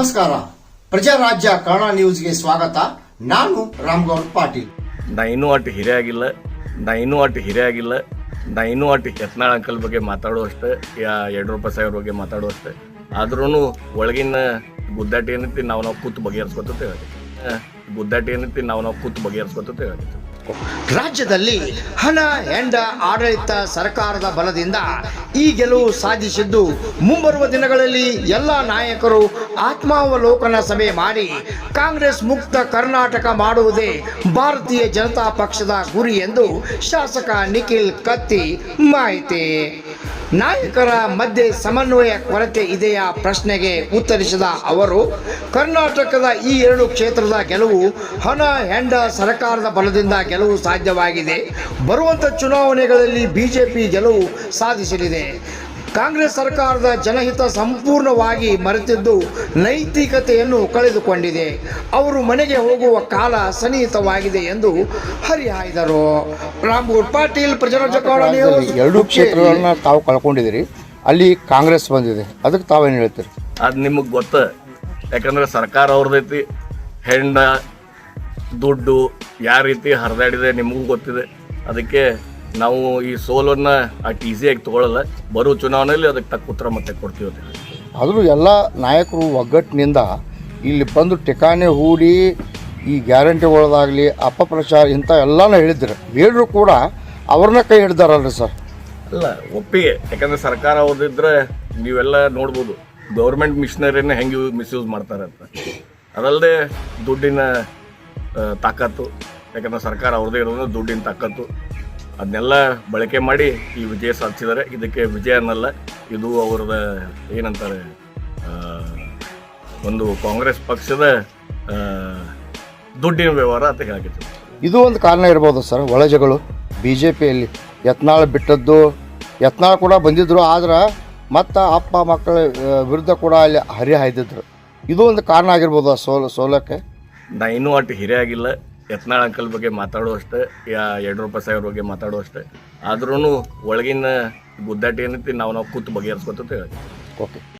ನಮಸ್ಕಾರ. ಪ್ರಜಾರಾಜ್ಯ ಕನ್ನಡ ನ್ಯೂಸ್ಗೆ ಸ್ವಾಗತ. ನಾನು ರಾಮಗೌಡ ಪಾಟೀಲ್. ನಾ ಇನ್ನೂ ಅಟ್ಟು ಹಿರಿಯಾಗಿಲ್ಲ, ನಾ ಇನ್ನೂ ಅಟ್ಟು ಯತ್ನಾಳ ಅಂಕಲ್ ಬಗ್ಗೆ ಮಾತಾಡುವಷ್ಟೇ, ಯಡಿಯೂರಪ್ಪ ಸಾಹೇಬ್ರ ಬಗ್ಗೆ ಮಾತಾಡುವಷ್ಟೇ. ಆದ್ರೂ ಒಳಗಿನ ಗುದ್ದಾಟ ಏನೈತಿ ನಾವು ಕೂತು ಬಗೆಹರಿಸ್ಕೊತೇವೆ. ರಾಜ್ಯದಲ್ಲಿ ಹಣ ಹೆಂಡ ಆಡಳಿತ ಸರ್ಕಾರದ ಬಲದಿಂದ ಈ ಗೆಲುವು ಸಾಧಿಸಿದ್ದು, ಮುಂಬರುವ ದಿನಗಳಲ್ಲಿ ಎಲ್ಲ ನಾಯಕರು ಆತ್ಮಾವಲೋಕನ ಸಭೆ ಮಾಡಿ ಕಾಂಗ್ರೆಸ್ ಮುಕ್ತ ಕರ್ನಾಟಕ ಮಾಡುವುದೇ ಭಾರತೀಯ ಜನತಾ ಪಕ್ಷದ ಗುರಿ ಎಂದು ಶಾಸಕ ನಿಖಿಲ್ ಕತ್ತಿ ಮಾಹಿತಿ. ನಾಯಕರ ಮಧ್ಯೆ ಸಮನ್ವಯ ಕೊರತೆ ಇದೆಯಾ ಪ್ರಶ್ನೆಗೆ ಉತ್ತರಿಸಿದ ಅವರು, ಕರ್ನಾಟಕದ ಈ ಎರಡು ಕ್ಷೇತ್ರದ ಗೆಲುವು ಹಣ ಹೆಂಡ ಸರ್ಕಾರದ ಬಲದಿಂದ ಗೆಲುವು ಸಾಧ್ಯವಾಗಿದೆ. ಬರುವಂಥ ಚುನಾವಣೆಗಳಲ್ಲಿ ಬಿಜೆಪಿ ಗೆಲುವು ಸಾಧಿಸಲಿದೆ. ಕಾಂಗ್ರೆಸ್ ಸರ್ಕಾರದ ಜನಹಿತ ಸಂಪೂರ್ಣವಾಗಿ ಮರೆತಿದ್ದು ನೈತಿಕತೆಯನ್ನು ಕಳೆದುಕೊಂಡಿದೆ. ಅವರು ಮನೆಗೆ ಹೋಗುವ ಕಾಲ ಸನ್ನಿಹಿತವಾಗಿದೆ ಎಂದು ಹರಿಹಾಯ್ದರು. ರಾಮಗೌಡ ಪಾಟೀಲ್, ಪ್ರಜಾರಾಜ್ಯ ಕನ್ನಡ ನ್ಯೂಸ್. ಎರಡು ಕ್ಷೇತ್ರಗಳನ್ನ ತಾವು ಕಳ್ಕೊಂಡಿದ್ದೀರಿ, ಅಲ್ಲಿ ಕಾಂಗ್ರೆಸ್ ಬಂದಿದೆ, ಅದಕ್ಕೆ ತಾವೇನು ಹೇಳ್ತೀರಿ? ಅದು ನಿಮಗೆ ಗೊತ್ತ, ಯಾಕಂದ್ರೆ ಸರ್ಕಾರ ಅವ್ರದೈತಿ. ಹೆಂಡ ದುಡ್ಡು ಯಾವ ರೀತಿ ಹರಿದಾಡಿದೆ ನಿಮಗೂ ಗೊತ್ತಿದೆ. ಅದಕ್ಕೆ ನಾವು ಈ ಸೋಲನ್ನು ಅಷ್ಟು ಈಸಿಯಾಗಿ ತೊಗೊಳ್ಳಲ್ಲ. ಬರೋ ಚುನಾವಣೆಯಲ್ಲಿ ಅದಕ್ಕೆ ತಕ್ಕ ಉತ್ತರ ಮತ್ತೆ ಕೊಡ್ತೀವಿ. ಆದರೂ ಎಲ್ಲ ನಾಯಕರು ಒಗ್ಗಟ್ಟಿನಿಂದ ಇಲ್ಲಿ ಬಂದು ಠಿಕಾಣೆ ಹೂಡಿ ಈ ಗ್ಯಾರಂಟಿಗಳದಾಗಲಿ ಅಪಪ್ರಚಾರ ಇಂಥ ಎಲ್ಲನೂ ಹೇಳಿದ್ರು. ಹೇಳಿದ್ರು ಕೂಡ ಅವ್ರನ್ನ ಕೈ ಹಿಡ್ದಾರಲ್ರಿ ಸರ್? ಅಲ್ಲ, ಒಪ್ಪಿಗೆ. ಯಾಕಂದರೆ ಸರ್ಕಾರ ಅವ್ರದಿದ್ರೆ ನೀವೆಲ್ಲ ನೋಡ್ಬೋದು ಗೌರ್ಮೆಂಟ್ ಮಿಷನರಿನ ಹೆಂಗೆ ಮಿಸ್ಯೂಸ್ ಮಾಡ್ತಾರೆ ಅಂತ. ಅದಲ್ಲದೆ ದುಡ್ಡಿನ ತಾಕತ್ತು, ಯಾಕಂದರೆ ಸರ್ಕಾರ ಅವ್ರದ್ದೇ ಇರೋದು ದುಡ್ಡಿನ ತಾಕತ್ತು, ಅದನ್ನೆಲ್ಲ ಬಳಕೆ ಮಾಡಿ ಈ ವಿಜಯ ಸಾಧಿಸಿದ್ದಾರೆ. ಇದಕ್ಕೆ ವಿಜಯ ಅನ್ನಲ್ಲ, ಇದು ಅವ್ರದ ಏನಂತಾರೆ, ಒಂದು ಕಾಂಗ್ರೆಸ್ ಪಕ್ಷದ ದುಡ್ಡಿನ ವ್ಯವಹಾರ ಅಂತ ಹೇಳಾಗಿತ್ತು. ಇದು ಒಂದು ಕಾರಣ ಇರ್ಬೋದು ಸರ್, ಒಳಜಗಳು ಬಿ ಜೆ ಪಿಯಲ್ಲಿ. ಯತ್ನಾಳ್ ಬಿಟ್ಟದ್ದು, ಯತ್ನಾಳ್ ಕೂಡ ಬಂದಿದ್ದರು, ಆದ್ರೆ ಮತ್ತು ಅಪ್ಪ ಮಕ್ಕಳ ವಿರುದ್ಧ ಕೂಡ ಅಲ್ಲಿ ಹರಿಹಾಯ್ದಿದ್ರು. ಇದು ಒಂದು ಕಾರಣ ಆಗಿರ್ಬೋದು ಸೋಲಕ್ಕೆ. ನಾ ಇನ್ನೂ ಅಷ್ಟು ಹಿರಿಯಾಗಿಲ್ಲ, ಯತ್ನಾಳ್ ಅಂಕಲ್ ಬಗ್ಗೆ ಮಾತಾಡುವಷ್ಟೇ, ಯಡಿಯೂರಪ್ಪ ಸಾಹೇಬ್ರ ಬಗ್ಗೆ ಮಾತಾಡುವಷ್ಟೇ. ಆದ್ರೂ ಒಳಗಿನ ಗುದ್ದಾಟ ಏನೈತಿ ನಾವು ಕೂತು ಬಗೆಹರಿಸ್ಕೊತೇವೆ. ಓಕೆ.